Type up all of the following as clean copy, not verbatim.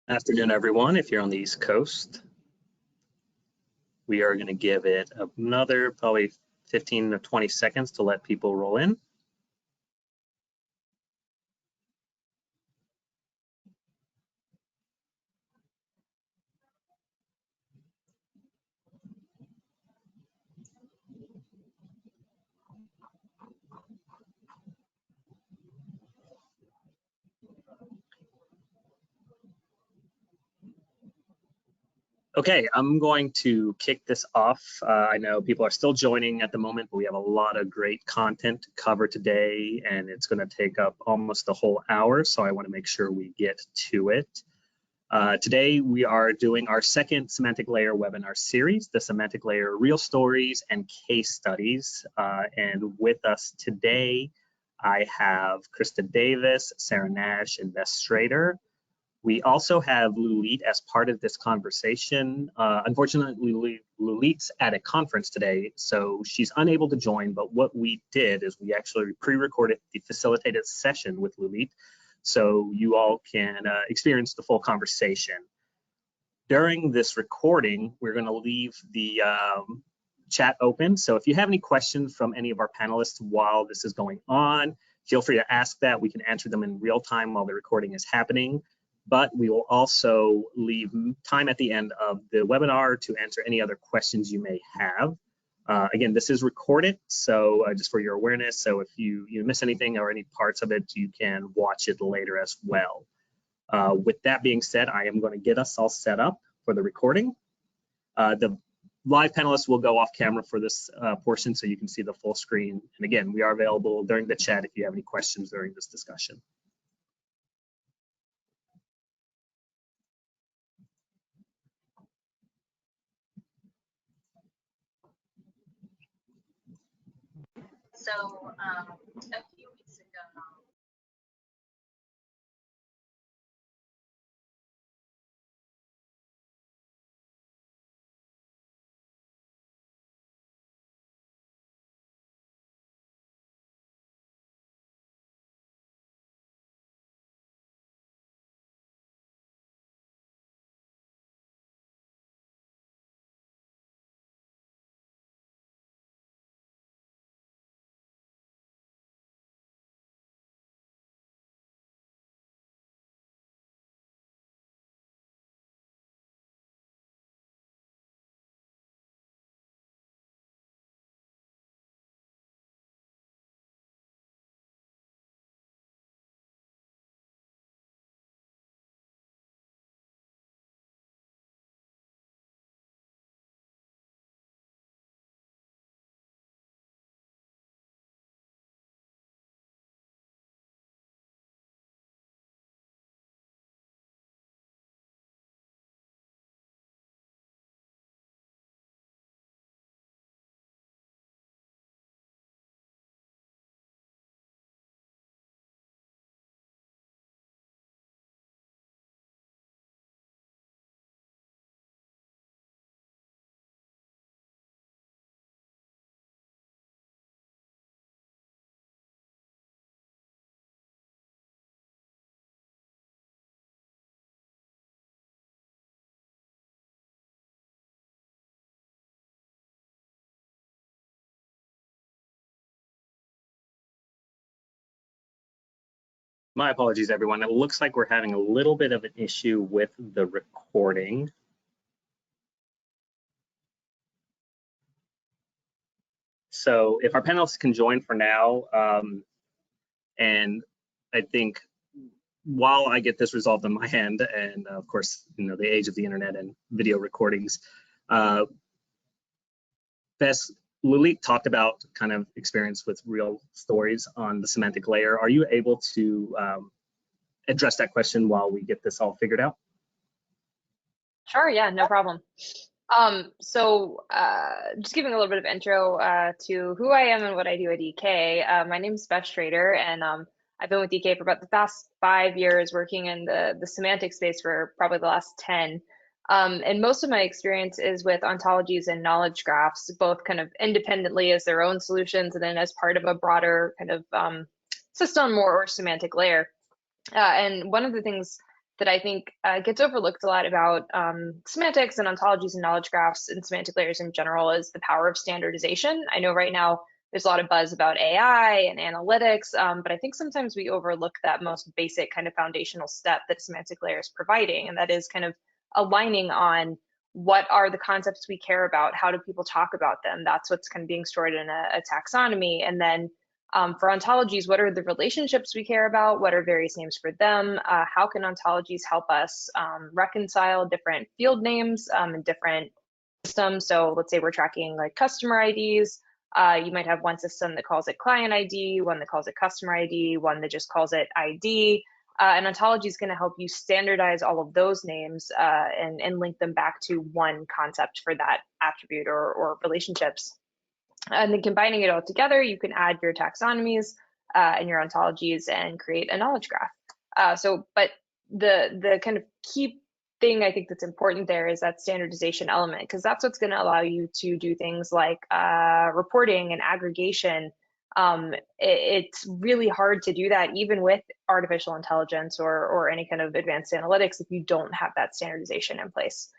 Afternoon, everyone. If you're on the East Coast, we are going to give it another probably 15 to 20 seconds to let people roll in. Okay, I'm going to kick this off. I know people are still joining at the moment, but we have a lot of great content to cover today, and it's going to take up almost the whole hour, so I want to make sure we get to it. Today, we are doing our second Semantic Layer webinar series, the Semantic Layer Real Stories and Case Studies. And with us today, I have Krystal Davis, Sara Nash, and Bess Schrader. We also have Lulit as part of this conversation. Unfortunately, Lulit's at a conference today, so she's unable to join, but what we did is we actually pre-recorded the facilitated session with Lulit, so you all can experience the full conversation. During this recording, we're going to leave the chat open, so if you have any questions from any of our panelists while this is going on, feel free to ask that. We can answer them in real time while the recording is happening. But we will also leave time at the end of the webinar to answer any other questions you may have. Again, this is recorded, so just for your awareness, so if you miss anything or any parts of it, you can watch it later as well. With that being said, I am going to get us all set up for the recording. The live panelists will go off camera for this portion so you can see the full screen. And again, we are available during the chat if you have any questions during this discussion. So a few weeks ago, My apologies, everyone. It looks like we're having a little bit of an issue with the recording. So if our panelists can join for now, and I think while I get this resolved on my end, and of course, the age of the internet and video recordings, Bess, Lulit talked about kind of experience with real stories on the semantic layer. Are you able to address that question while we get this all figured out? Sure, yeah, no problem. Just giving a little bit of intro to who I am and what I do at EK. My name is Bess Schrader, and I've been with EK for about the past 5 years, working in the semantic space for probably the last 10. And most of my experience is with ontologies and knowledge graphs, both kind of independently as their own solutions and then as part of a broader kind of system or semantic layer. And one of the things that I think gets overlooked a lot about semantics and ontologies and knowledge graphs and semantic layers in general is the power of standardization. I know right now there's a lot of buzz about AI and analytics, but I think sometimes we overlook that most basic kind of foundational step that semantic layer is providing, and that is kind of aligning on what are the concepts we care about, how do people talk about them. That's what's kind of being stored in a taxonomy. And then for ontologies, what are the relationships we care about? What are various names for them? How can ontologies help us reconcile different field names and different systems? So let's say we're tracking like customer IDs. You might have one system that calls it client ID, one that calls it customer ID, one that just calls it ID. And ontology is going to help you standardize all of those names and link them back to one concept for that attribute or relationships. And then combining it all together, you can add your taxonomies and your ontologies and create a knowledge graph. But the kind of key thing I think that's important there is that standardization element, because that's what's going to allow you to do things like reporting and aggregation. It's really hard to do that even with artificial intelligence or any kind of advanced analytics if you don't have that standardization in place.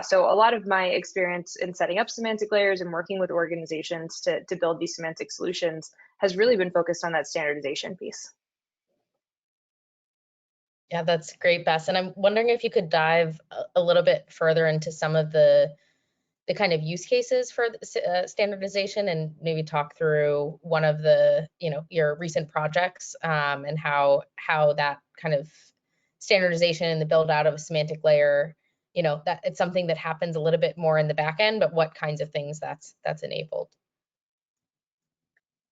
So a lot of my experience in setting up semantic layers and working with organizations to build these semantic solutions has really been focused on that standardization piece. Yeah, that's great, Bess. And I'm wondering if you could dive a little bit further into some of the kind of use cases for standardization, and maybe talk through one of the, your recent projects and how that kind of standardization and the build out of a semantic layer, that it's something that happens a little bit more in the back end, but what kinds of things that's enabled.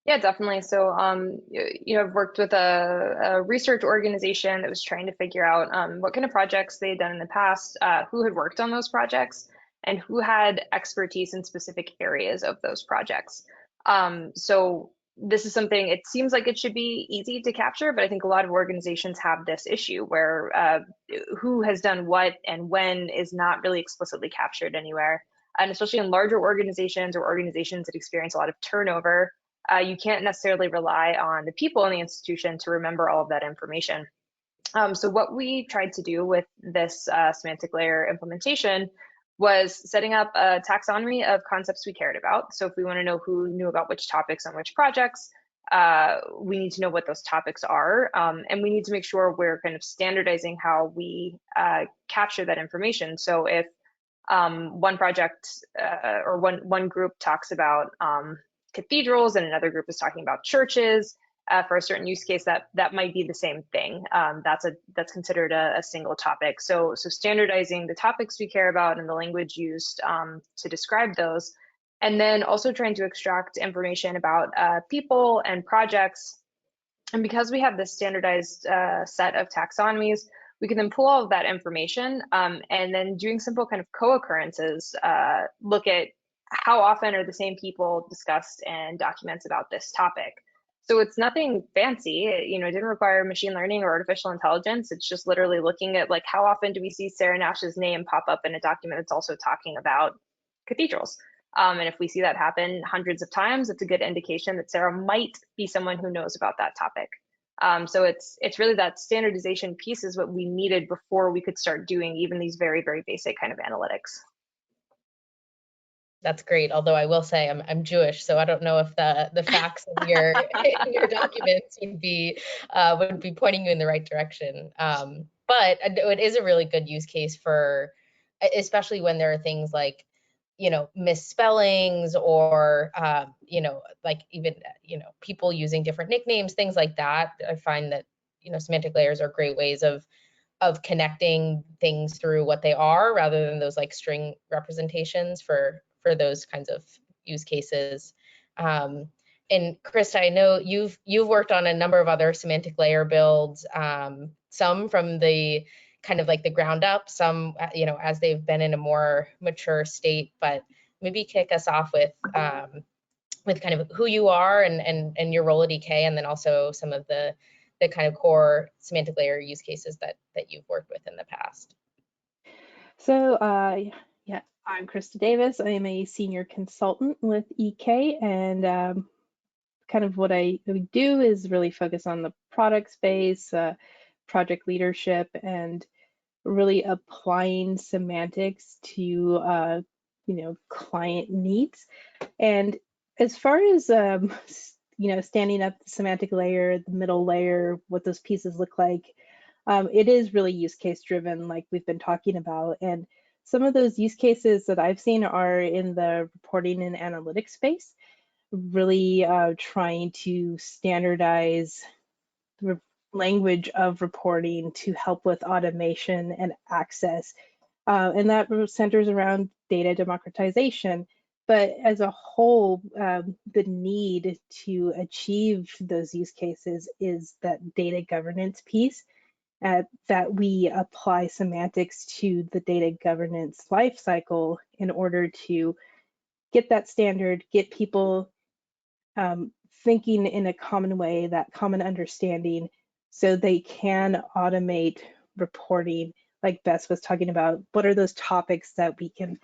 Yeah, definitely. So, I've worked with a research organization that was trying to figure out what kind of projects they had done in the past, who had worked on those projects, and who had expertise in specific areas of those projects. So this is something, it seems like it should be easy to capture, but I think a lot of organizations have this issue where who has done what and when is not really explicitly captured anywhere. And especially in larger organizations or organizations that experience a lot of turnover, you can't necessarily rely on the people in the institution to remember all of that information. So what we tried to do with this semantic layer implementation was setting up a taxonomy of concepts we cared about. So if we want to know who knew about which topics on which projects, we need to know what those topics are. And we need to make sure we're kind of standardizing how we capture that information. So if one project or one group talks about cathedrals and another group is talking about churches for a certain use case, that might be the same thing. That's considered a single topic. So standardizing the topics we care about and the language used to describe those, and then also trying to extract information about people and projects. And because we have this standardized set of taxonomies, we can then pull all of that information and then doing simple kind of co-occurrences, look at how often are the same people discussed in documents about this topic. So it's nothing fancy, it didn't require machine learning or artificial intelligence. It's just literally looking at like how often do we see Sara Nash's name pop up in a document that's also talking about cathedrals. And if we see that happen hundreds of times, it's a good indication that Sara might be someone who knows about that topic. So it's really that standardization piece is what we needed before we could start doing even these very, very basic kind of analytics. That's great. Although I will say I'm Jewish, so I don't know if the facts in your documents would be pointing you in the right direction. But it is a really good use case for, especially when there are things like, misspellings or like even people using different nicknames, things like that. I find that semantic layers are great ways of connecting things through what they are rather than those like string representations for those kinds of use cases. And Krista, I know you've worked on a number of other semantic layer builds, some from the kind of like the ground up, some as they've been in a more mature state. But maybe kick us off with kind of who you are and your role at EK, and then also some of the kind of core semantic layer use cases that you've worked with in the past. So yeah, I'm Krystal Davis. I am a senior consultant with EK, and kind of what I do is really focus on the product space, project leadership, and really applying semantics to client needs. And as far as standing up the semantic layer, the middle layer, what those pieces look like, it is really use case driven, like we've been talking about. And some of those use cases that I've seen are in the reporting and analytics space, really trying to standardize the language of reporting to help with automation and access. And that centers around data democratization. But as a whole, the need to achieve those use cases is that data governance piece, that we apply semantics to the data governance lifecycle in order to get that standard, get people thinking in a common way, that common understanding, so they can automate reporting. Like Bess was talking about, what are those topics that we can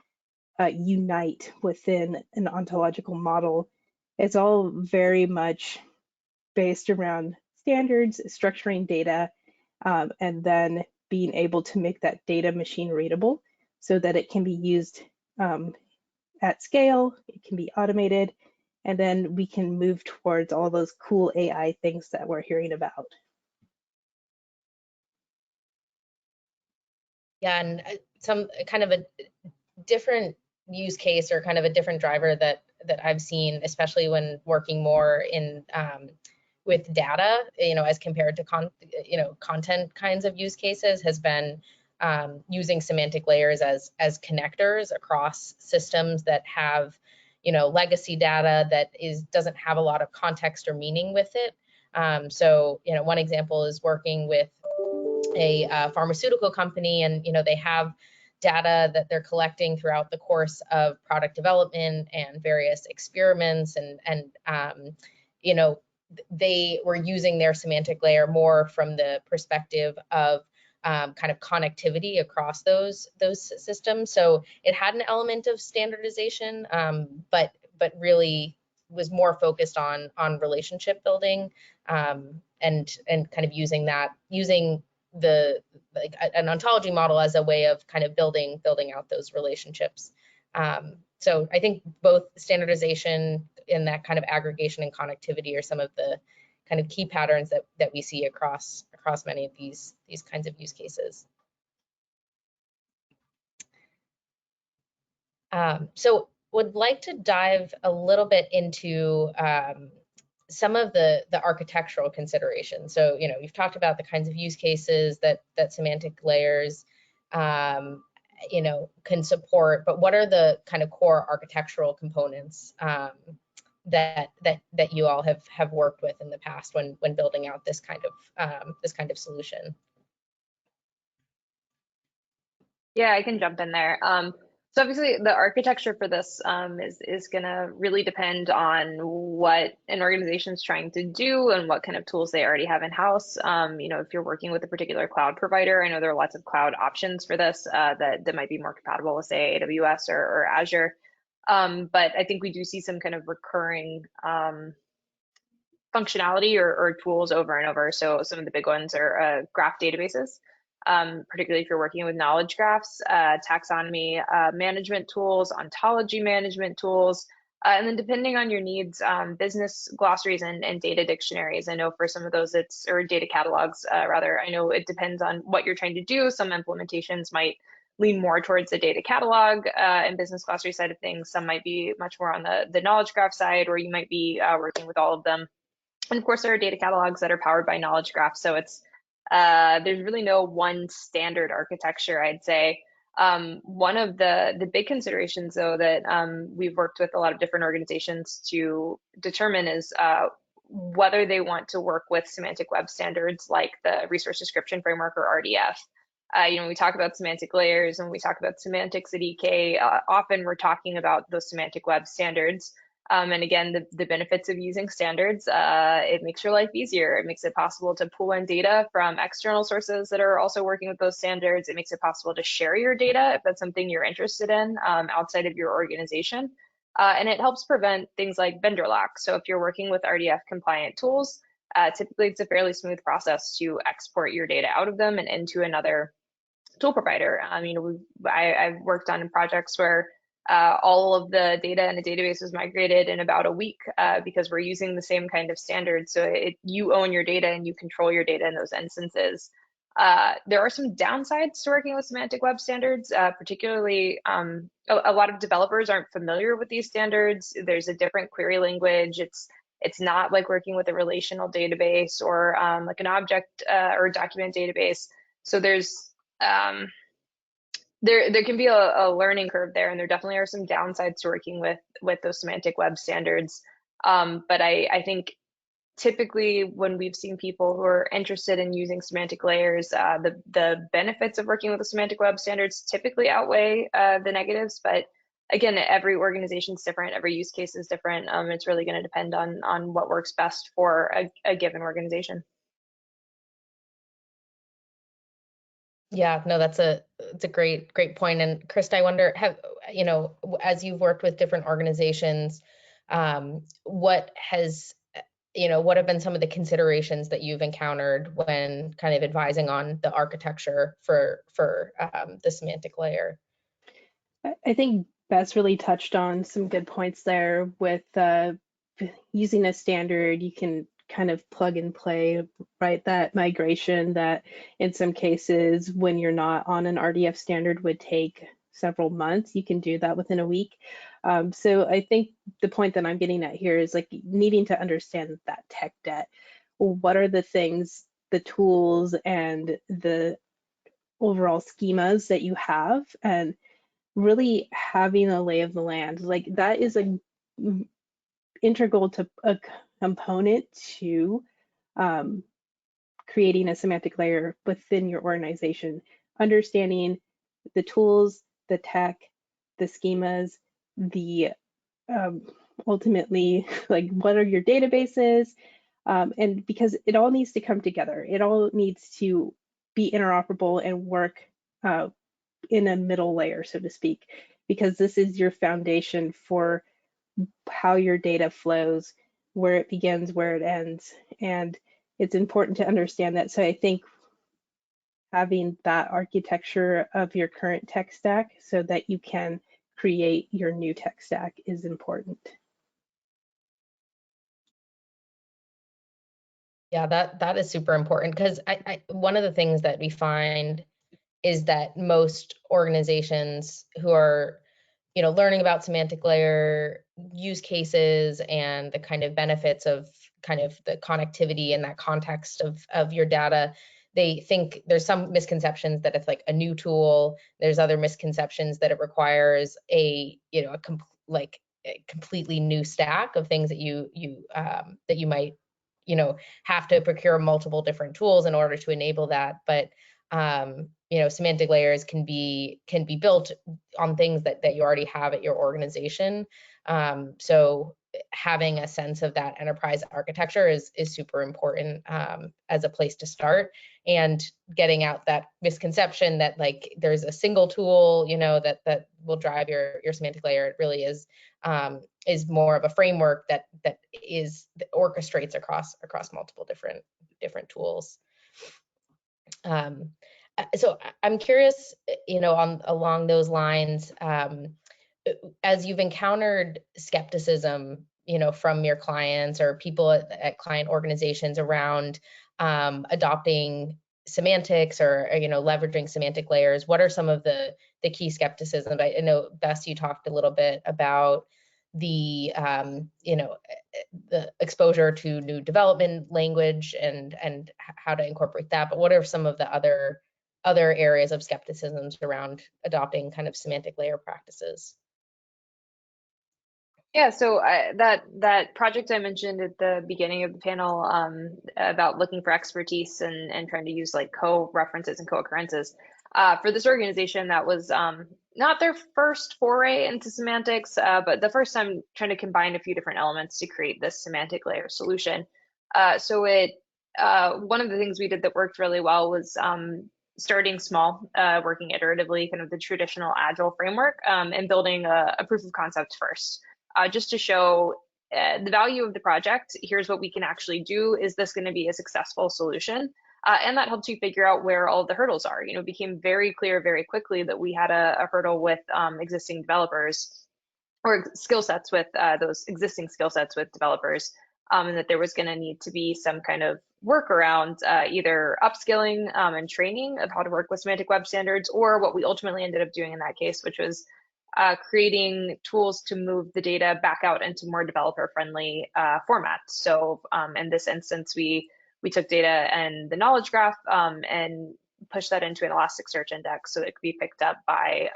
unite within an ontological model? It's all very much based around standards, structuring data, and then being able to make that data machine readable so that it can be used at scale, it can be automated, and then we can move towards all those cool AI things that we're hearing about. Yeah, and some kind of a different use case or kind of a different driver that I've seen, especially when working more in with data, as compared to content kinds of use cases, has been using semantic layers as connectors across systems that have legacy data that doesn't have a lot of context or meaning with it. So one example is working with a pharmaceutical company, and they have data that they're collecting throughout the course of product development and various experiments, and they were using their semantic layer more from the perspective of kind of connectivity across those systems. So it had an element of standardization, but really was more focused on relationship building, and kind of using an ontology model as a way of kind of building out those relationships. So I think both standardization and that kind of aggregation and connectivity are some of the kind of key patterns that we see across many of these kinds of use cases. So would like to dive a little bit into some of the architectural considerations. So you've talked about the kinds of use cases that semantic layers can support, but what are the kind of core architectural components that you all have worked with in the past when building out this kind of solution? Yeah, I can jump in there. So obviously the architecture for this is going to really depend on what an organization is trying to do and what kind of tools they already have in-house. If you're working with a particular cloud provider, I know there are lots of cloud options for this that might be more compatible with, say, AWS or Azure. But I think we do see some kind of recurring functionality or tools over and over. So some of the big ones are graph databases. Particularly if you're working with knowledge graphs, taxonomy management tools, ontology management tools, and then depending on your needs, business glossaries and data dictionaries. I know for some of those or data catalogs, rather, I know it depends on what you're trying to do. Some implementations might lean more towards the data catalog and business glossary side of things. Some might be much more on the knowledge graph side, or you might be working with all of them. And of course, there are data catalogs that are powered by knowledge graphs. So it's there's really no one standard architecture, I'd say. One of the big considerations, though, that we've worked with a lot of different organizations to determine is whether they want to work with semantic web standards like the Resource Description Framework or RDF. We talk about semantic layers and we talk about semantics at EK. Often we're talking about those semantic web standards. And again, the benefits of using standards, it makes your life easier. It makes it possible to pull in data from external sources that are also working with those standards. It makes it possible to share your data if that's something you're interested in outside of your organization. And it helps prevent things like vendor lock. So if you're working with RDF compliant tools, typically it's a fairly smooth process to export your data out of them and into another tool provider. I've worked on projects where all of the data in a database was migrated in about a week because we're using the same kind of standards. So you own your data and you control your data in those instances. There are some downsides to working with semantic web standards, particularly a lot of developers aren't familiar with these standards. There's a different query language. It's not like working with a relational database or like an object or document database. So there's there can be a learning curve there, and there definitely are some downsides to working with those semantic web standards. But I think typically when we've seen people who are interested in using semantic layers, the benefits of working with the semantic web standards typically outweigh the negatives. But again, every organization is different, every use case is different. It's really going to depend on what works best for a given organization. Yeah, no, it's a great point. And Krystal, I wonder, as you've worked with different organizations, what have been some of the considerations that you've encountered when kind of advising on the architecture for the semantic layer? I think Bess really touched on some good points there with using a standard. You can kind of plug and play, right? That migration that in some cases, when you're not on an RDF standard, would take several months. You can do that within a week. So I think the point that I'm getting at here is like needing to understand that tech debt. What are the things, the tools, and the overall schemas that you have, and really having a lay of the land. Like that is a integral to a component to creating a semantic layer within your organization. Understanding the tools, the tech, the schemas, the ultimately, like what are your databases, and because it all needs to come together. It all needs to be interoperable and work in a middle layer, so to speak, because this is your foundation for how your data flows, where it begins, where it ends. And it's important to understand that. So I think having that architecture of your current tech stack so that you can create your new tech stack is important. Yeah, that is super important, because one of the things that we find is that most organizations who are learning about semantic layer use cases and the kind of benefits of kind of the connectivity and that context of your data, they think there's some misconceptions that it's like a new tool. There's other misconceptions that it requires a completely new stack of things that you might have to procure multiple different tools in order to enable that. But semantic layers can be built on things that you already have at your organization. So having a sense of that enterprise architecture is super important as a place to start, and getting out that misconception that like there's a single tool that will drive your semantic layer. It really is more of a framework that orchestrates across multiple different tools. So I'm curious, along those lines, as you've encountered skepticism, from your clients or people at client organizations around adopting semantics or leveraging semantic layers, what are some of the key skepticisms? I know, Bess, you talked a little bit about the the exposure to new development language and how to incorporate that, but what are some of the other areas of skepticisms around adopting kind of semantic layer practices? Yeah, so that project I mentioned at the beginning of the panel about looking for expertise and trying to use like co-references and co-occurrences, for this organization, that was not their first foray into semantics, but the first time trying to combine a few different elements to create this semantic layer solution. So one of the things we did that worked really well was starting small, working iteratively, kind of the traditional agile framework, and building a proof of concept first. Just to show the value of the project. Here's what we can actually do. Is this going to be a successful solution? And that helped you figure out where all the hurdles are. You know, it became very clear very quickly that we had a hurdle with existing developers, or skill sets with those existing skill sets with developers, and that there was going to need to be some kind of workaround, either upskilling and training of how to work with semantic web standards, or what we ultimately ended up doing in that case, which was creating tools to move the data back out into more developer-friendly formats. So in this instance, we took data and the knowledge graph and push that into an Elasticsearch index so it could be picked up by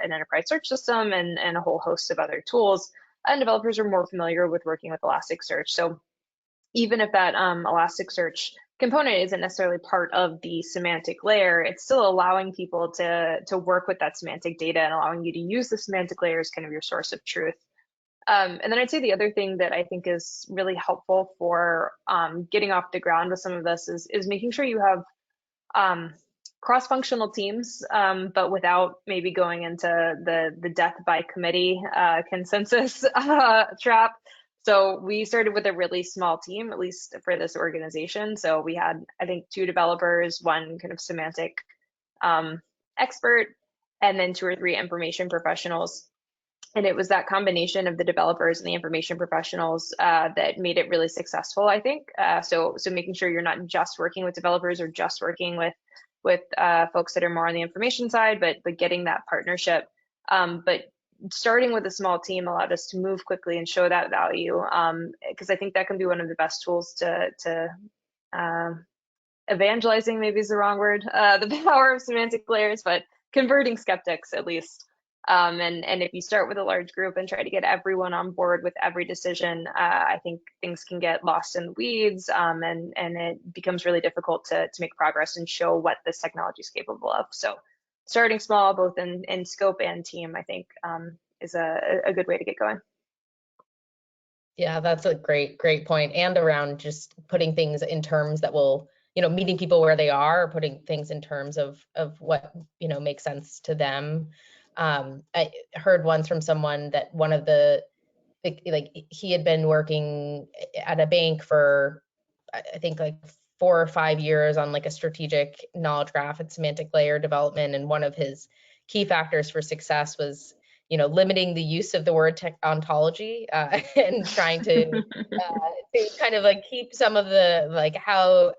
an enterprise search system and a whole host of other tools. And developers are more familiar with working with Elasticsearch. So even if that Elasticsearch component isn't necessarily part of the semantic layer, it's still allowing people to work with that semantic data and allowing you to use the semantic layer as kind of your source of truth. And then I'd say the other thing that I think is really helpful for getting off the ground with some of this is making sure you have cross-functional teams, but without maybe going into the death by committee consensus trap. So we started with a really small team, at least for this organization. So we had, I think, 2 developers, 1 kind of semantic expert, and then 2 or 3 information professionals. And it was that combination of the developers and the information professionals that made it really successful, I think. So making sure you're not just working with developers or just working with folks that are more on the information side, but getting that partnership. But starting with a small team allowed us to move quickly and show that value, because I think that can be one of the best tools to evangelizing, maybe is the wrong word, the power of semantic layers, but converting skeptics at least. And if you start with a large group and try to get everyone on board with every decision, I think things can get lost in the weeds, and it becomes really difficult to make progress and show what this technology is capable of. So starting small, both in scope and team, I think is a good way to get going. Yeah, that's a great point. And around just putting things in terms that will, meeting people where they are, putting things in terms of what, makes sense to them. I heard once from someone that one of he had been working at a bank for, I think, like 4 or 5 years on like a strategic knowledge graph and semantic layer development. And one of his key factors for success was, limiting the use of the word ontology and trying to kind of like keep some of the how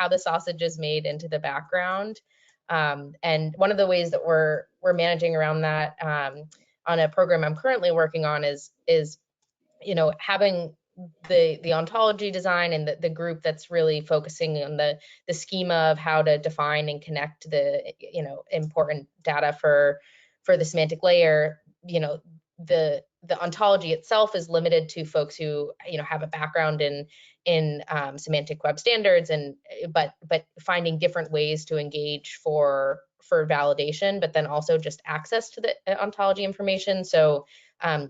the sausage is made into the background. And one of the ways that we're managing around that on a program I'm currently working on is having the ontology design and the group that's really focusing on the schema of how to define and connect the important data for the semantic layer. The ontology itself is limited to folks who have a background in semantic web standards, but finding different ways to engage for validation, but then also just access to the ontology information. So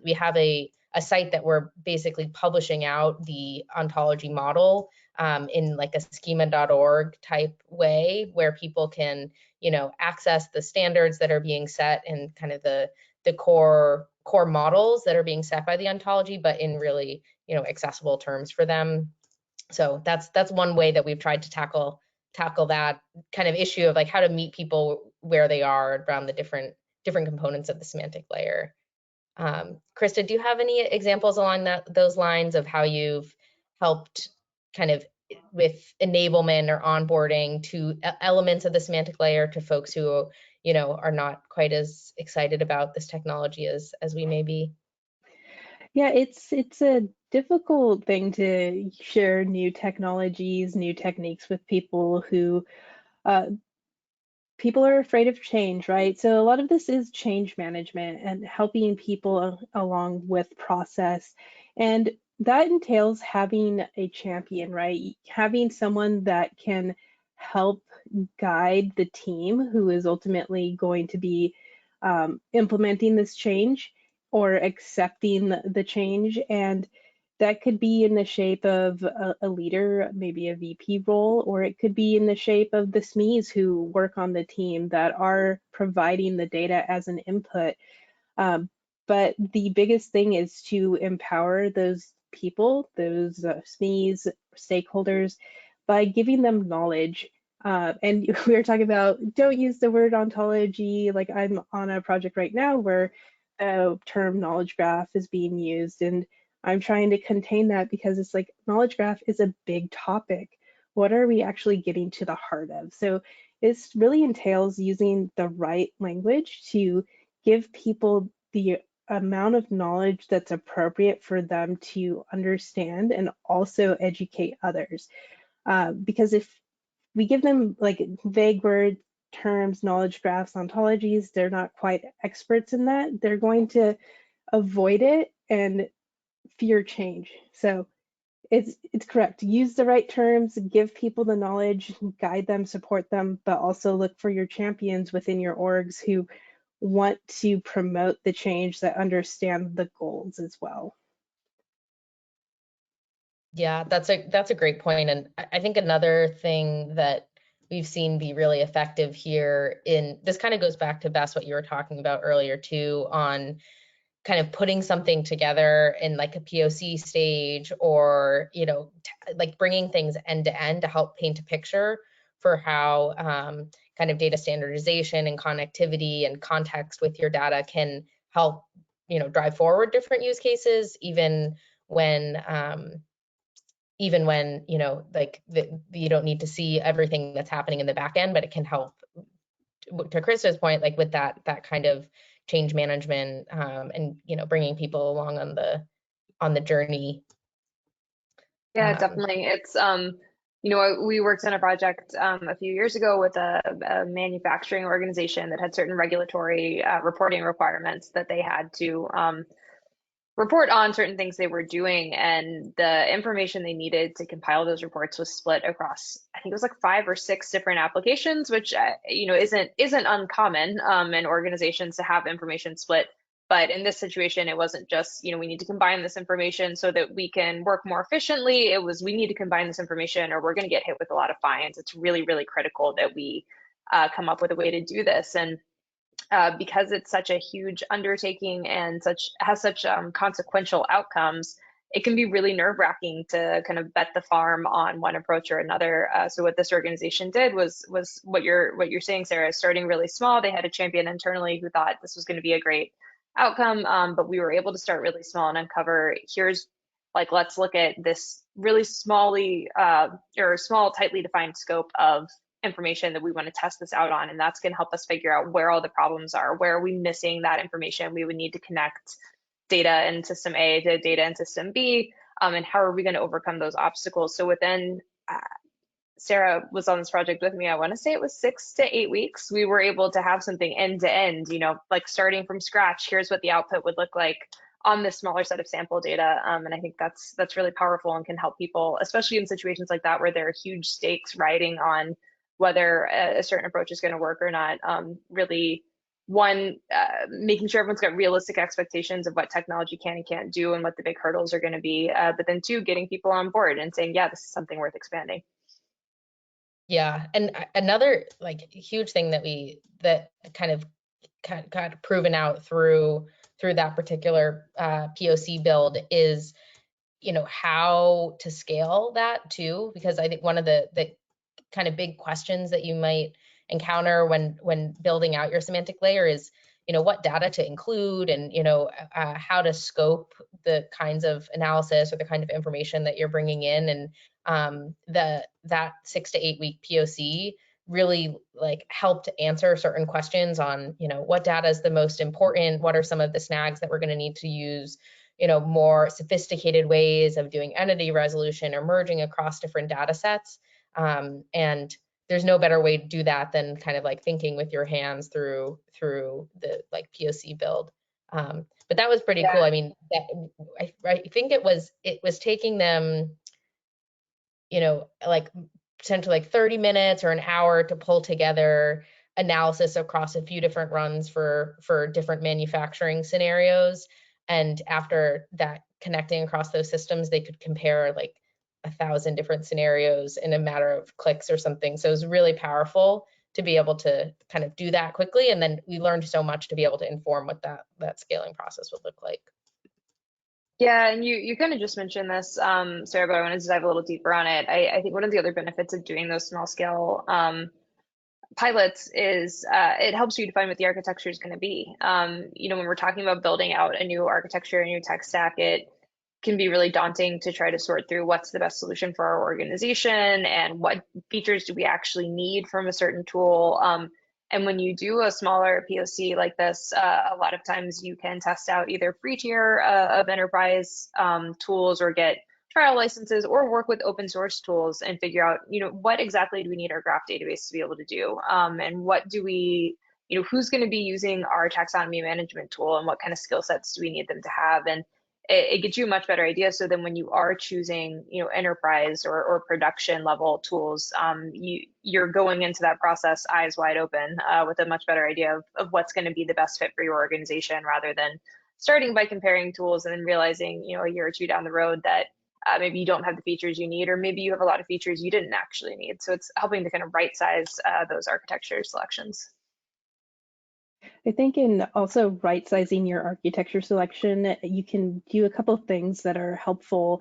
we have a site that we're basically publishing out the ontology model in like a schema.org type way, where people can access the standards that are being set and kind of the core models that are being set by the ontology, but in really accessible terms for them. So that's one way that we've tried to tackle that kind of issue of like how to meet people where they are around the different components of the semantic layer. Krista, do you have any examples along those lines of how you've helped kind of with enablement or onboarding to elements of the semantic layer to folks who are not quite as excited about this technology as we may be? Yeah, it's a difficult thing to share new technologies, new techniques with people who people are afraid of change, right? So a lot of this is change management and helping people along with process. And that entails having a champion, right? Having someone that can help guide the team who is ultimately going to be implementing this change or accepting the change. And that could be in the shape of a leader, maybe a VP role, or it could be in the shape of the SMEs who work on the team that are providing the data as an input. But the biggest thing is to empower those people, those SMEs, stakeholders, by giving them knowledge. And we were talking about, don't use the word ontology. Like I'm on a project right now where the term knowledge graph is being used, and I'm trying to contain that because it's like knowledge graph is a big topic. What are we actually getting to the heart of? So it really entails using the right language to give people the amount of knowledge that's appropriate for them to understand and also educate others. Because if we give them like vague words, terms, knowledge graphs, ontologies, they're not quite experts in that, they're going to avoid it and fear change. So it's correct. Use the right terms, give people the knowledge, guide them, support them, but also look for your champions within your orgs who want to promote the change, that understand the goals as well. Yeah, that's a great point. And I think another thing that we've seen be really effective here in this kind of goes back to Bess, what you were talking about earlier too, on kind of putting something together in like a POC stage, or, you know, like bringing things end to end to help paint a picture for how kind of data standardization and connectivity and context with your data can help, you know, drive forward different use cases, even when you know, like you don't need to see everything that's happening in the back end, but it can help, to Krista's point, like with that kind of change management, and, you know, bringing people along on the journey. Yeah, definitely. It's you know, we worked on a project a few years ago with a manufacturing organization that had certain regulatory reporting requirements that they had to report on certain things they were doing, and the information they needed to compile those reports was split across, I think it was like 5 or 6 different applications, which you know, isn't uncommon in organizations to have information split. But in this situation, it wasn't just, you know, we need to combine this information so that we can work more efficiently. It was, we need to combine this information or we're going to get hit with a lot of fines. It's really, really critical that we come up with a way to do this. And because it's such a huge undertaking and has such consequential outcomes, it can be really nerve-wracking to kind of bet the farm on one approach or another. So what this organization did was what you're saying, Sarah, starting really small. They had a champion internally who thought this was going to be a great outcome, but we were able to start really small and uncover, here's like, let's look at this really small, tightly defined scope of information that we want to test this out on, and that's going to help us figure out where all the problems are. Where are we missing that information? We would need to connect data in system A to data in system B, and how are we going to overcome those obstacles? So within Sarah was on this project with me, I want to say it was 6 to 8 weeks, we were able to have something end to end, you know, like starting from scratch. Here's what the output would look like on this smaller set of sample data. And I think that's really powerful and can help people, especially in situations like that where there are huge stakes riding on whether a certain approach is going to work or not. Really, one, making sure everyone's got realistic expectations of what technology can and can't do and what the big hurdles are going to be. But then 2, getting people on board and saying, yeah, this is something worth expanding. Yeah, and another like huge thing that kind of got proven out through that particular POC build is, you know, how to scale that too, because I think one of the kind of big questions that you might encounter when building out your semantic layer is, you know, what data to include, and, you know, how to scope the kinds of analysis or the kind of information that you're bringing in. And that 6 to 8 week POC really like helped answer certain questions on, you know, what data is the most important, what are some of the snags that we're going to need to use, you know, more sophisticated ways of doing entity resolution or merging across different data sets. And there's no better way to do that than kind of like thinking with your hands through the like POC build. But that was pretty cool. I mean, I think it was taking them, you know, like potentially like 30 minutes or an hour to pull together analysis across a few different runs for different manufacturing scenarios. And after that, connecting across those systems, they could compare like 1,000 different scenarios in a matter of clicks or something. So it was really powerful to be able to kind of do that quickly. And then we learned so much to be able to inform what that scaling process would look like. Yeah, and you kind of just mentioned this, Sarah, but I wanted to dive a little deeper on it. I think one of the other benefits of doing those small scale pilots is it helps you define what the architecture is going to be. When we're talking about building out a new architecture, a new tech stack, it can be really daunting to try to sort through what's the best solution for our organization and what features do we actually need from a certain tool. And when you do a smaller POC like this, a lot of times you can test out either free tier of enterprise tools or get trial licenses or work with open source tools and figure out, what exactly do we need our graph database to be able to do? And what do we, who's going to be using our taxonomy management tool and what kind of skill sets do we need them to have? And it gets you a much better idea. So then when you are choosing, enterprise or production level tools, you're going into that process eyes wide open with a much better idea of what's going to be the best fit for your organization rather than starting by comparing tools and then realizing, a year or two down the road that maybe you don't have the features you need, or maybe you have a lot of features you didn't actually need. So it's helping to kind of right size those architecture selections. I think in also right sizing your architecture selection, you can do a couple of things that are helpful,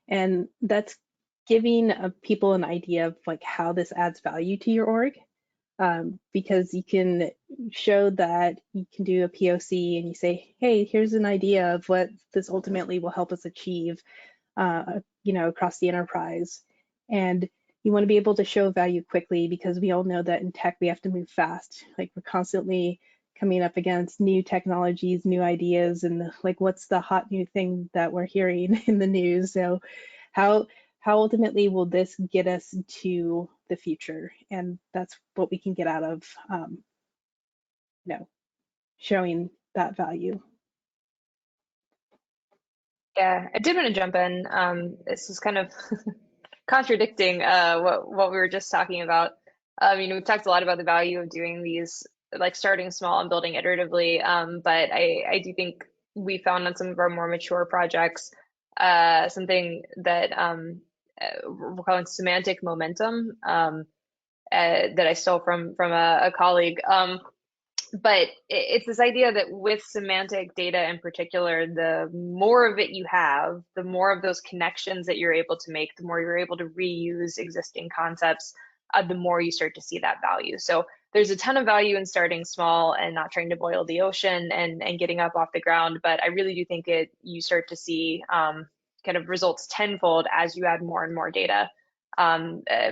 and that's giving people an idea of like how this adds value to your org. Because you can show that you can do a POC and you say, hey, here's an idea of what this ultimately will help us achieve, across the enterprise. And you want to be able to show value quickly because we all know that in tech, we have to move fast. Like we're constantly coming up against new technologies, new ideas, and like what's the hot new thing that we're hearing in the news. So how ultimately will this get us to the future? And that's what we can get out of showing that value. Yeah, I did want to jump in. This is kind of contradicting what we were just talking about. We've talked a lot about the value of doing these, like starting small and building iteratively. But I do think we found on some of our more mature projects something that we're calling semantic momentum that I stole from a colleague. But it's this idea that with semantic data in particular, the more of it you have, the more of those connections that you're able to make, the more you're able to reuse existing concepts, the more you start to see that value. So there's a ton of value in starting small and not trying to boil the ocean and getting up off the ground. But I really do think you start to see kind of results tenfold as you add more and more data.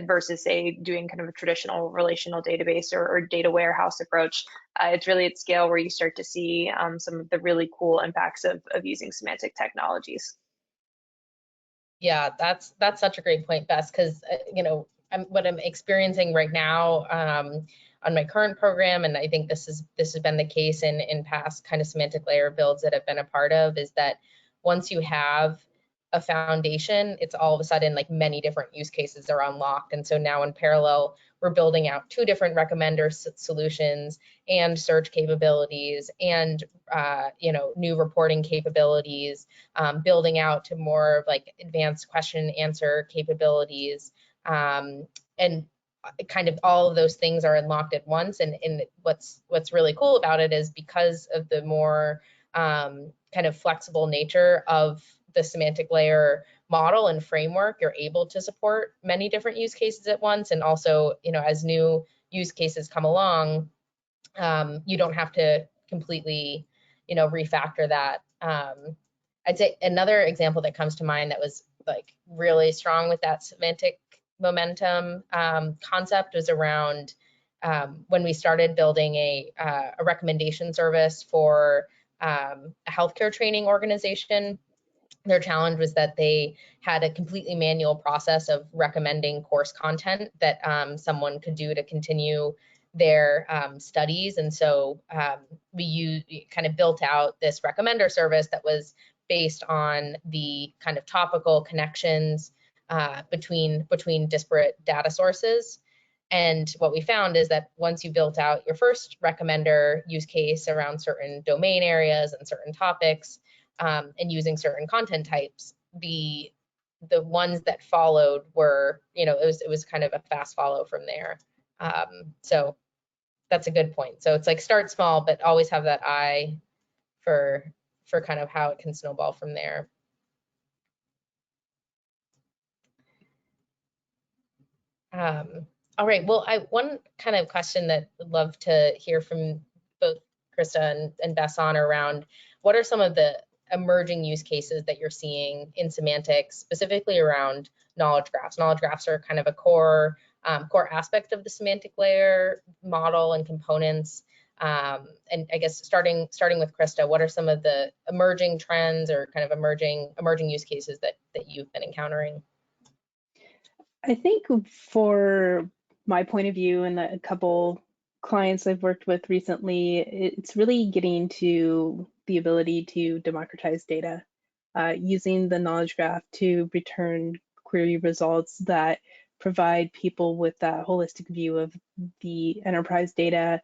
Versus say doing kind of a traditional relational database or data warehouse approach. It's really at scale where you start to see some of the really cool impacts of using semantic technologies. Yeah, that's such a great point, Bess, because what I'm experiencing right now on my current program, and I think this has been the case in past kind of semantic layer builds that I've been a part of, is that once you have a foundation, it's all of a sudden like many different use cases are unlocked. And so now in parallel, we're building out 2 different recommender solutions and search capabilities and new reporting capabilities, building out to more like advanced question and answer capabilities, and kind of all of those things are unlocked at once. And what's really cool about it is because of the more kind of flexible nature of the semantic layer model and framework, you're able to support many different use cases at once. And also, as new use cases come along, you don't have to completely, refactor that. I'd say another example that comes to mind that was like really strong with that semantic momentum concept was around when we started building a recommendation service for a healthcare training organization. Their challenge was that they had a completely manual process of recommending course content that someone could do to continue their studies. And so we kind of built out this recommender service that was based on the kind of topical connections between disparate data sources. And what we found is that once you built out your first recommender use case around certain domain areas and certain topics, and using certain content types, the ones that followed were, it was kind of a fast follow from there. So that's a good point. So it's like start small, but always have that eye for kind of how it can snowball from there. All right, well, one kind of question that I'd love to hear from both Krista and Bess on around, what are some of the emerging use cases that you're seeing in semantics, specifically around knowledge graphs? Knowledge graphs are kind of a core aspect of the semantic layer model and components. And I guess starting with Krista, what are some of the emerging trends or kind of emerging use cases that you've been encountering? I think for my point of view and a couple clients I've worked with recently, it's really getting to the ability to democratize data, using the knowledge graph to return query results that provide people with that holistic view of the enterprise data,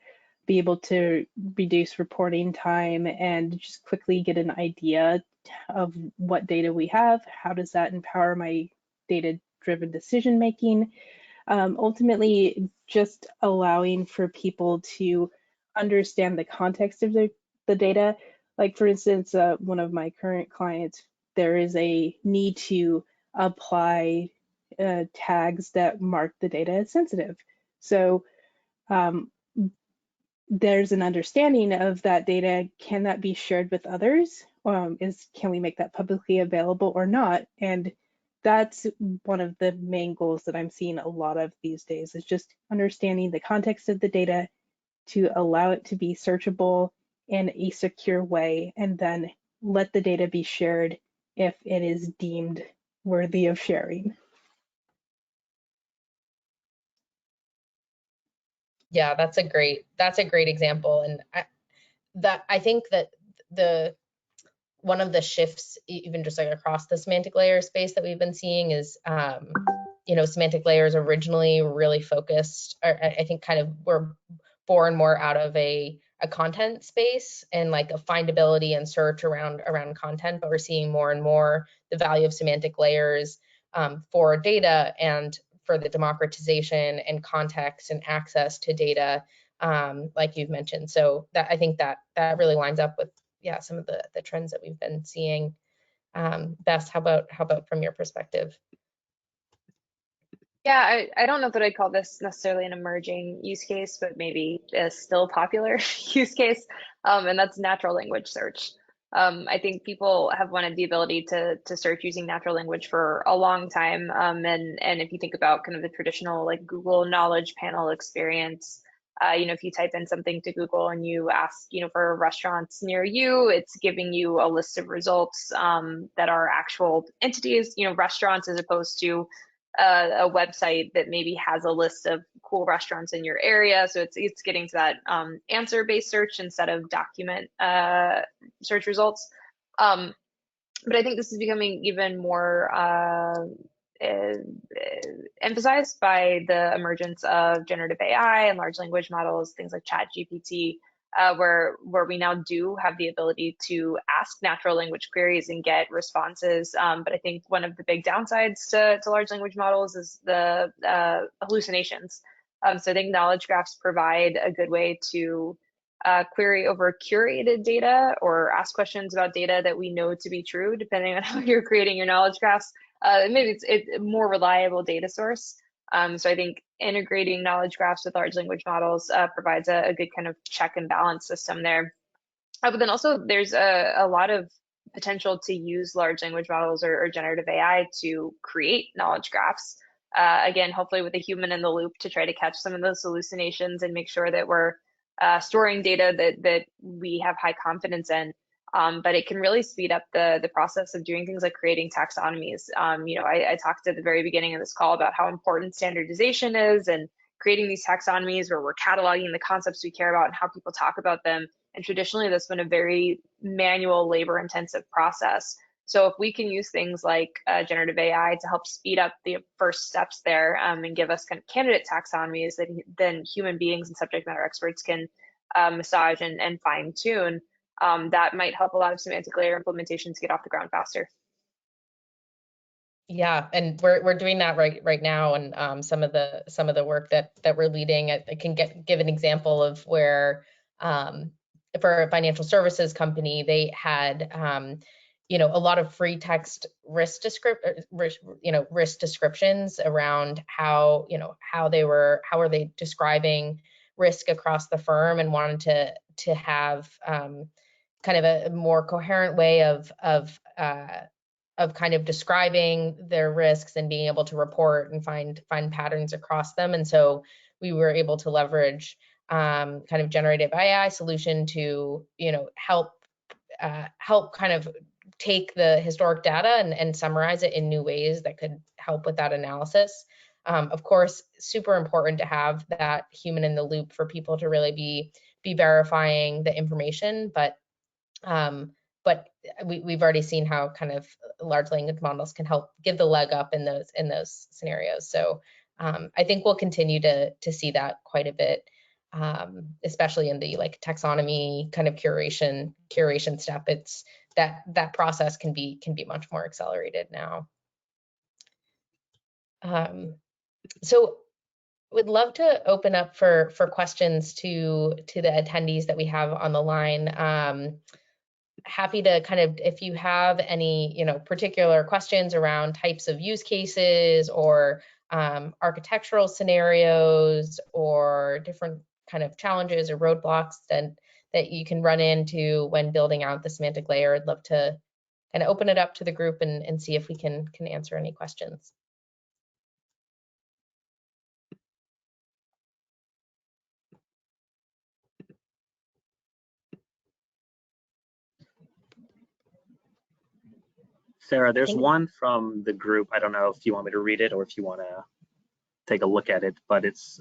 be able to reduce reporting time and just quickly get an idea of what data we have. How does that empower my data-driven decision making? Ultimately, just allowing for people to understand the context of the data. Like for instance, one of my current clients, there is a need to apply tags that mark the data as sensitive. So there's an understanding of that data. Can that be shared with others? Can we make that publicly available or not? And that's one of the main goals that I'm seeing a lot of these days, is just understanding the context of the data to allow it to be searchable in a secure way, and then let the data be shared if it is deemed worthy of sharing. Yeah, that's a great example, and I think that one of the shifts, even just like across the semantic layer space that we've been seeing is, you know, semantic layers originally really focused, or I think kind of were born more out of a content space and like a findability and search around content, but we're seeing more and more the value of semantic layers for data and for the democratization and context and access to data, like you've mentioned. So that, I think that really lines up with, yeah, some of the trends that we've been seeing. Bess, how about from your perspective? Yeah, I don't know that I'd call this necessarily an emerging use case, but maybe a still popular use case, and that's natural language search. I think people have wanted the ability to search using natural language for a long time, and if you think about kind of the traditional like Google knowledge panel experience, you know, if you type in something to Google and you ask, you know, for restaurants near you, it's giving you a list of results that are actual entities, you know, restaurants, as opposed to a website that maybe has a list of cool restaurants in your area. So it's getting to that answer-based search instead of document search results. But I think this is becoming even more emphasized by the emergence of generative AI and large language models, things like ChatGPT, where we now do have the ability to ask natural language queries and get responses. But I think one of the big downsides to large language models is the hallucinations. So I think knowledge graphs provide a good way to query over curated data or ask questions about data that we know to be true, depending on how you're creating your knowledge graphs. Maybe it's a more reliable data source. So I think integrating knowledge graphs with large language models provides a good kind of check and balance system there. But then also there's a lot of potential to use large language models or generative AI to create knowledge graphs. Again, hopefully with a human in the loop to try to catch some of those hallucinations and make sure that we're storing data that we have high confidence in. But it can really speed up the process of doing things like creating taxonomies. You know, I talked at the very beginning of this call about how important standardization is and creating these taxonomies where we're cataloging the concepts we care about and how people talk about them. And traditionally, that's been a very manual, labor-intensive process. So if we can use things like generative AI to help speed up the first steps there and give us kind of candidate taxonomies that then human beings and subject matter experts can massage and fine tune, that might help a lot of semantic layer implementations get off the ground faster. Yeah, and we're doing that right now, and some of the work that we're leading. I can give an example of where for a financial services company, they had a lot of free text risk descriptions around how are they describing risk across the firm, and wanted to have kind of a more coherent way of kind of describing their risks and being able to report and find patterns across them. And so we were able to leverage kind of generative AI solution to help kind of take the historic data and summarize it in new ways that could help with that analysis. Of course, super important to have that human in the loop for people to really be verifying the information, but we've already seen how kind of large language models can help give the leg up in those scenarios. So I think we'll continue to see that quite a bit, especially in the like taxonomy kind of curation step. It's that process can be much more accelerated now. So would love to open up for questions to the attendees that we have on the line. Happy to kind of, if you have any particular questions around types of use cases or architectural scenarios or different kind of challenges or roadblocks that you can run into when building out the semantic layer, I'd love to kind of open it up to the group and see if we can answer any questions. Sarah, there's one from the group. I don't know if you want me to read it or if you want to take a look at it, but it's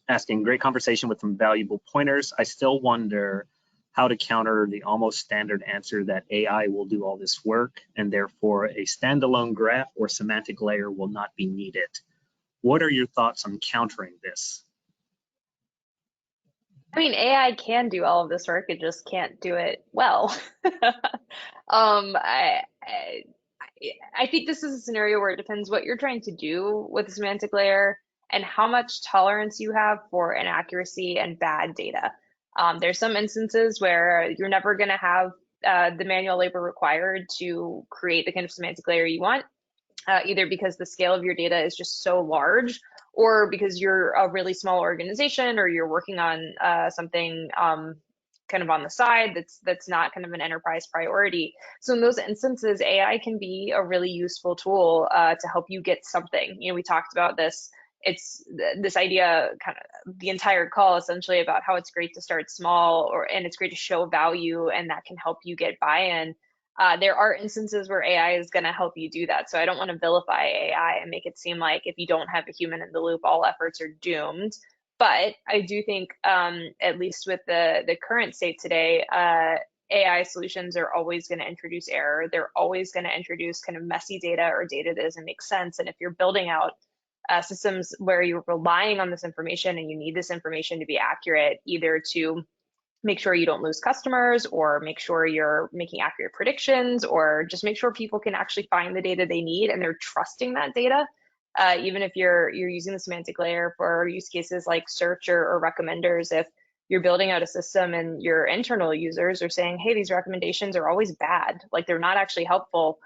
asking, great conversation with some valuable pointers. I still wonder how to counter the almost standard answer that AI will do all this work and therefore a standalone graph or semantic layer will not be needed. What are your thoughts on countering this? I mean, AI can do all of this work, it just can't do it well. I think this is a scenario where it depends what you're trying to do with the semantic layer and how much tolerance you have for inaccuracy and bad data. There's some instances where you're never going to have the manual labor required to create the kind of semantic layer you want, either because the scale of your data is just so large, or because you're a really small organization, or you're working on something kind of on the side that's not kind of an enterprise priority. So in those instances, AI can be a really useful tool to help you get something. We talked about this. It's this idea, kind of the entire call, essentially about how it's great to start small, and it's great to show value, and that can help you get buy-in. There are instances where AI is going to help you do that. So I don't want to vilify AI and make it seem like if you don't have a human in the loop, all efforts are doomed. But I do think, at least with the current state today, AI solutions are always going to introduce error. They're always going to introduce kind of messy data or data that doesn't make sense. And if you're building out systems where you're relying on this information and you need this information to be accurate, either to make sure you don't lose customers, or make sure you're making accurate predictions, or just make sure people can actually find the data they need and they're trusting that data. Even if you're using the semantic layer for use cases like search or recommenders, if you're building out a system and your internal users are saying, hey, these recommendations are always bad, like they're not actually helpful,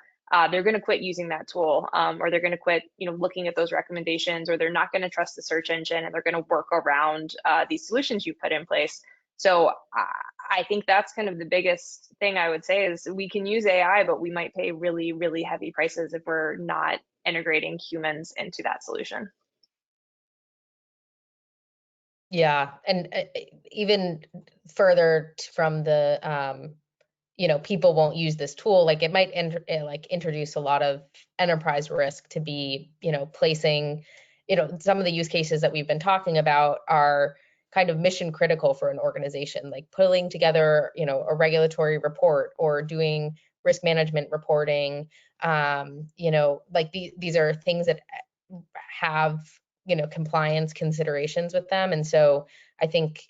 they're going to quit using that tool, or they're going to quit looking at those recommendations, or they're not going to trust the search engine, and they're going to work around these solutions you put in place. So I think that's kind of the biggest thing I would say is we can use AI, but we might pay really, really heavy prices if we're not integrating humans into that solution. Yeah, and even further from the, people won't use this tool, like it might introduce a lot of enterprise risk to be, placing, some of the use cases that we've been talking about are kind of mission critical for an organization, like pulling together, a regulatory report or doing risk management reporting. Like these are things that have, compliance considerations with them. And so I think,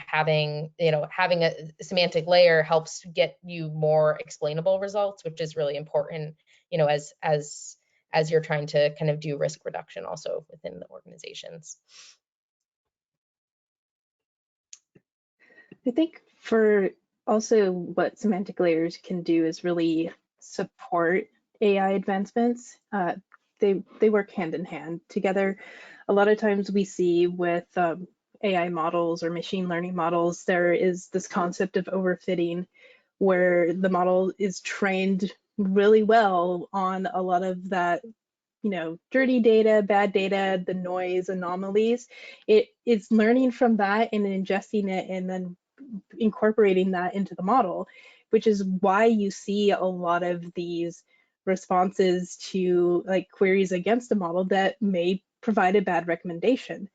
having a semantic layer helps get you more explainable results, which is really important, as you're trying to kind of do risk reduction also within the organizations. I think for also what semantic layers can do is really support AI advancements. They work hand in hand together. A lot of times we see with AI models or machine learning models, there is this concept of overfitting where the model is trained really well on a lot of that, you know, dirty data, bad data, the noise, anomalies. It's learning from that and ingesting it and then incorporating that into the model, which is why you see a lot of these responses to like queries against a model that may provide a bad recommendation.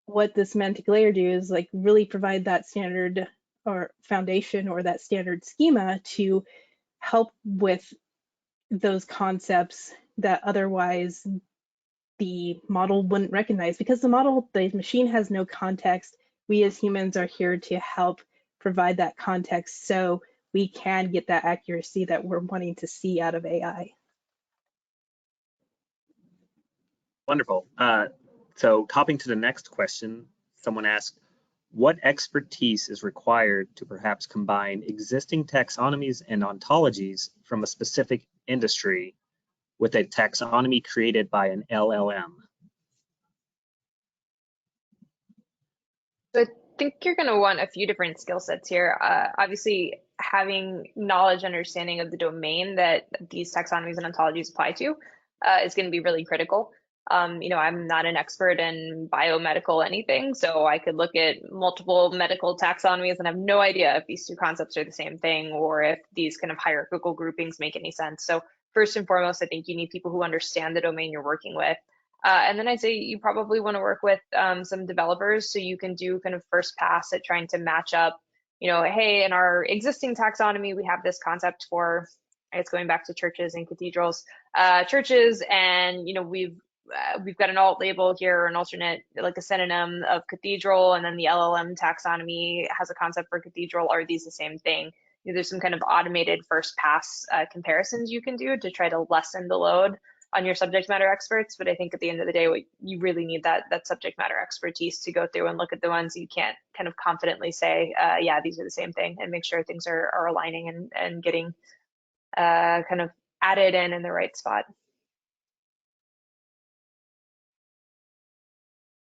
What the semantic layer do is like really provide that standard or foundation or that standard schema to help with those concepts that otherwise the model wouldn't recognize, because the machine has no context. We as humans are here to help provide that context so we can get that accuracy that we're wanting to see out of AI. Wonderful. So hopping to the next question, someone asked, what expertise is required to perhaps combine existing taxonomies and ontologies from a specific industry with a taxonomy created by an LLM? So I think you're going to want a few different skill sets here. Obviously, having knowledge, understanding of the domain that these taxonomies and ontologies apply to is going to be really critical. You know, I'm not an expert in biomedical anything, so I could look at multiple medical taxonomies and have no idea if these two concepts are the same thing or if these kind of hierarchical groupings make any sense. So first and foremost, I think you need people who understand the domain you're working with. And then I'd say you probably want to work with some developers so you can do kind of first pass at trying to match up, you know, hey, in our existing taxonomy, we have this concept for, it's going back to churches and cathedrals, churches, and, you know, we've got an alt label here, an alternate, like a synonym of cathedral, and then the LLM taxonomy has a concept for cathedral. Are these the same thing? You know, there's some kind of automated first pass comparisons you can do to try to lessen the load on your subject matter experts. But I think at the end of the day, you really need that subject matter expertise to go through and look at the ones you can't kind of confidently say, yeah, these are the same thing, and make sure things are aligning and getting kind of added in the right spot.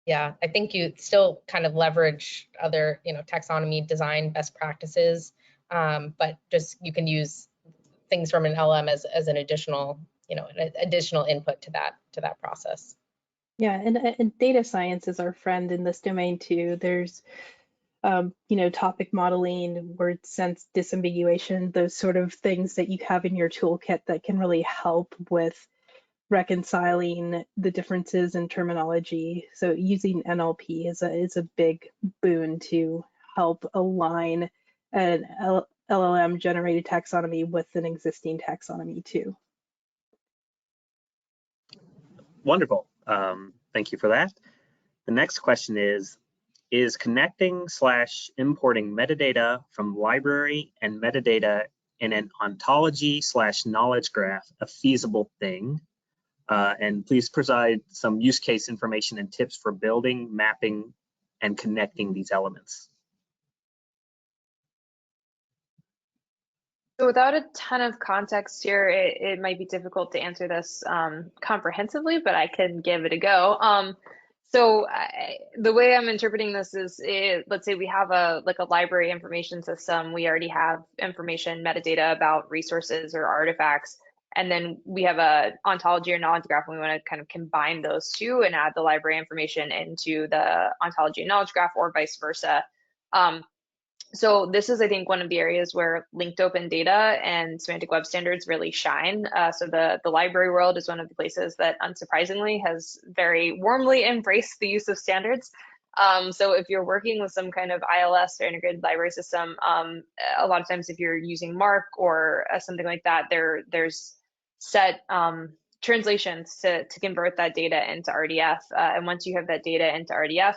Yeah, I think you still kind of leverage other, you know, taxonomy design best practices, but just you can use things from an LM as an additional, you know, an additional input to that process. Yeah, and data science is our friend in this domain too. There's you know, topic modeling, word sense disambiguation, those sort of things that you have in your toolkit that can really help with reconciling the differences in terminology. So using NLP is a big boon to help align an LLM generated taxonomy with an existing taxonomy too. Wonderful. Thank you for that. The next question is connecting/importing metadata from library and metadata in an ontology/knowledge graph a feasible thing? And please provide some use case information and tips for building, mapping, and connecting these elements. So without a ton of context here, it might be difficult to answer this comprehensively, but I can give it a go. So the way I'm interpreting this is, let's say we have a library information system. We already have information, metadata about resources or artifacts, and then we have a ontology or knowledge graph, and we want to kind of combine those two and add the library information into the ontology and knowledge graph, or vice versa. So this is, I think, one of the areas where linked open data and semantic web standards really shine. So the library world is one of the places that, unsurprisingly, has very warmly embraced the use of standards. So if you're working with some kind of ILS or integrated library system, a lot of times if you're using MARC or something like that, there's set translations to convert that data into RDF. And once you have that data into RDF,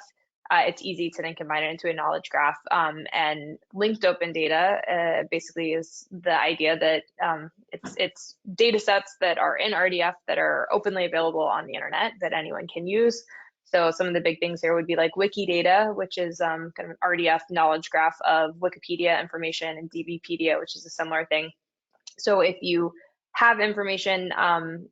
it's easy to then combine it into a knowledge graph. And linked open data basically is the idea that it's data sets that are in RDF that are openly available on the internet that anyone can use. So some of the big things here would be like Wikidata, which is kind of an RDF knowledge graph of Wikipedia information, and DBpedia, which is a similar thing. So if you have information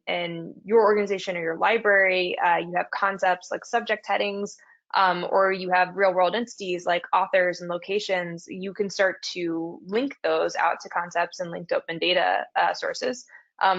in your organization or your library, you have concepts like subject headings, or you have real world entities like authors and locations, you can start to link those out to concepts and linked open data sources.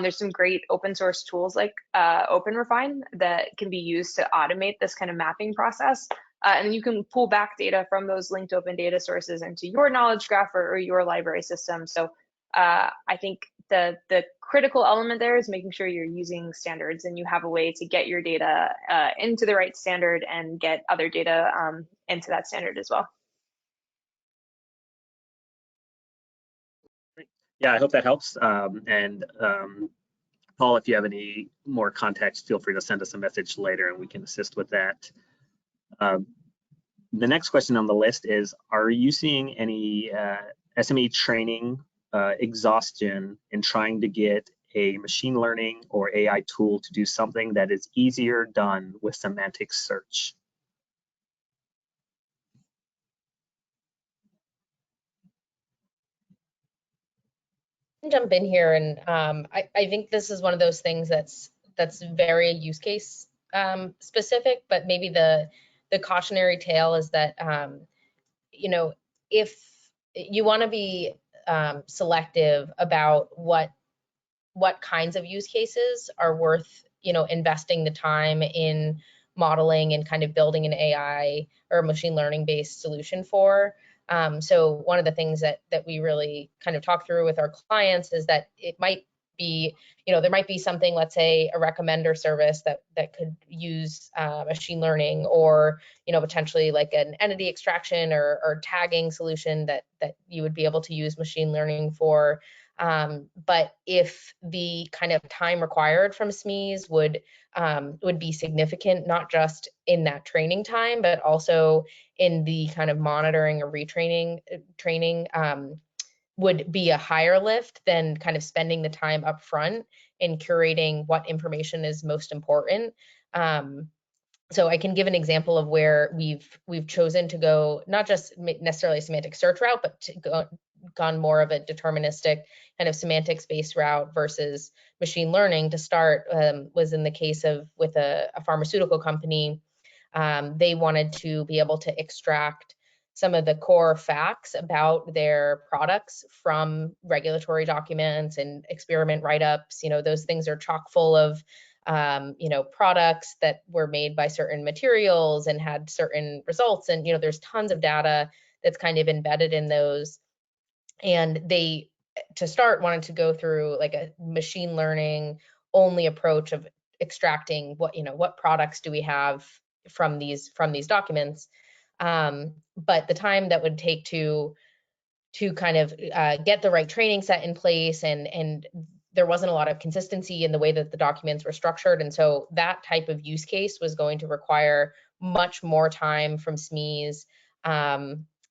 There's some great open source tools like OpenRefine that can be used to automate this kind of mapping process. And you can pull back data from those linked open data sources into your knowledge graph or your library system. So I think the critical element there is making sure you're using standards and you have a way to get your data into the right standard and get other data into that standard as well. Yeah, I hope that helps. Paul, if you have any more context, feel free to send us a message later and we can assist with that. The next question on the list is, are you seeing any SME training exhaustion in trying to get a machine learning or AI tool to do something that is easier done with semantic search? Jump in here, and I think this is one of those things that's very use case specific, but maybe the cautionary tale is that you know, if you want to be selective about what kinds of use cases are worth, you know, investing the time in modeling and kind of building an AI or machine learning based solution for. So one of the things that we really kind of talk through with our clients is that it might be, you know, there might be something, let's say a recommender service that could use machine learning, or, you know, potentially like an entity extraction or tagging solution that you would be able to use machine learning for. But if the kind of time required from SMEs would be significant, not just in that training time, but also in the kind of monitoring or retraining training, would be a higher lift than kind of spending the time up front in curating what information is most important. So I can give an example of where we've chosen to go not just necessarily a semantic search route, but gone more of a deterministic kind of semantics based route versus machine learning to start. Was in the case of with a pharmaceutical company. They wanted to be able to extract some of the core facts about their products from regulatory documents and experiment write-ups. You know, those things are chock full of you know, products that were made by certain materials and had certain results. And, you know, there's tons of data that's kind of embedded in those. And they, to start, wanted to go through like a machine learning only approach of extracting what, you know, what products do we have from these documents. But the time that would take to kind of get the right training set in place, and there wasn't a lot of consistency in the way that the documents were structured. And so that type of use case was going to require much more time from SMEs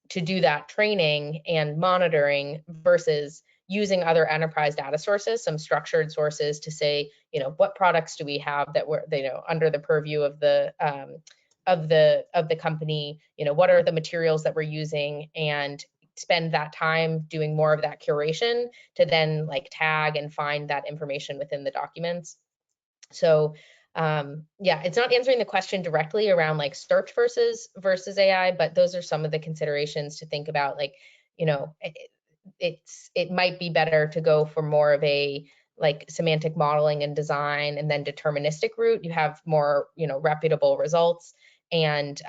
to do that training and monitoring versus using other enterprise data sources, some structured sources to say, you know, what products do we have that were, you know, under the purview of the company, you know, what are the materials that we're using, and spend that time doing more of that curation to then like tag and find that information within the documents. So yeah, it's not answering the question directly around like search versus AI, but those are some of the considerations to think about. Like, you know, it might be better to go for more of a like semantic modeling and design and then deterministic route. You have more, you know, reputable results, and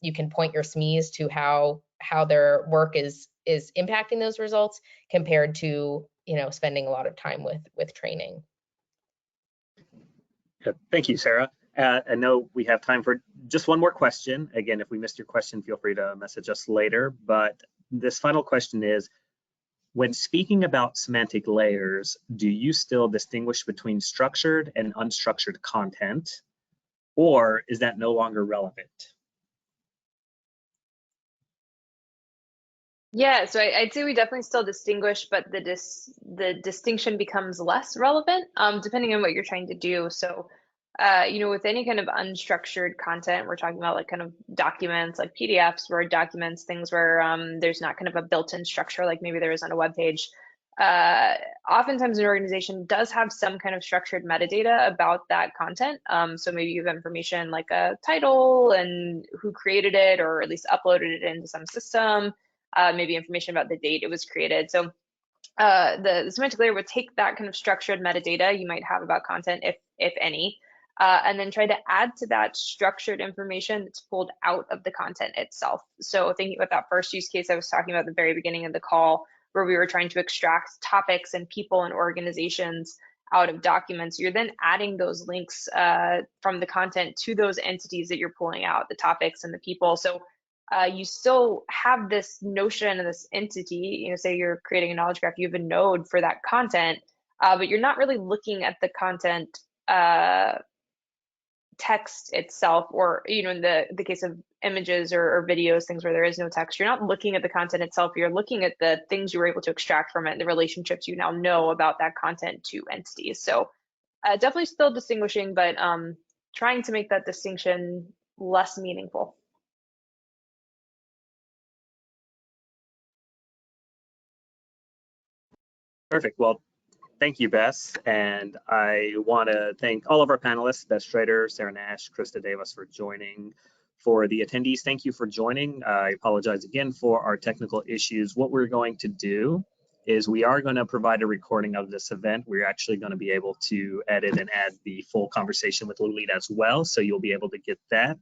you can point your SMEs to how their work is impacting those results compared to, you know, spending a lot of time with training. Thank you, Sarah. I know we have time for just one more question. Again, if we missed your question, feel free to message us later. But this final question is, when speaking about semantic layers, do you still distinguish between structured and unstructured content, or is that no longer relevant? Yeah, so I'd say we definitely still distinguish, but the distinction becomes less relevant depending on what you're trying to do. So, you know, with any kind of unstructured content, we're talking about like kind of documents, like PDFs, Word documents, things where there's not kind of a built-in structure, like maybe there is on a web page. oftentimes an organization does have some kind of structured metadata about that content. So maybe you have information like a title and who created it, or at least uploaded it into some system, maybe information about the date it was created. So the semantic layer would take that kind of structured metadata you might have about content, if any, and then try to add to that structured information that's pulled out of the content itself. So thinking about that first use case I was talking about at the very beginning of the call, where we were trying to extract topics and people and organizations out of documents, you're then adding those links from the content to those entities that you're pulling out, the topics and the people. So you still have this notion of this entity, you know, say you're creating a knowledge graph, you have a node for that content, but you're not really looking at the content text itself, or, you know, in the case of images or videos, things where there is no text, you're not looking at the content itself, you're looking at the things you were able to extract from it, the relationships you now know about that content to entities. So definitely still distinguishing, but trying to make that distinction less meaningful. Perfect. Well, thank you, Bess. And I want to thank all of our panelists, Bess Schrader, Sara Nash, Krystal Davis, for joining. For the attendees, thank you for joining. I apologize again for our technical issues. What we're going to do is we are going to provide a recording of this event. We're actually going to be able to edit and add the full conversation with Lulit as well, so you'll be able to get that.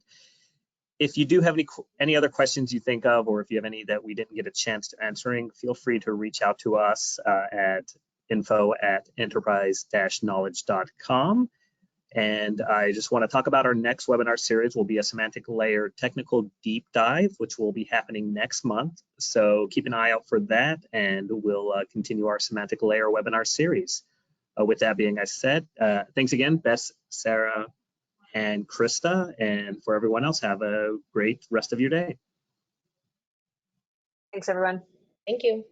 If you do have any other questions you think of, or if you have any that we didn't get a chance to answering, feel free to reach out to us at info@enterprise-knowledge.com. And I just want to talk about our next webinar series will be a semantic layer technical deep dive, which will be happening next month. So keep an eye out for that, and we'll continue our semantic layer webinar series. With that being said, thanks again, Bess, Sara, and Krista, and for everyone else, have a great rest of your day. Thanks, everyone. Thank you.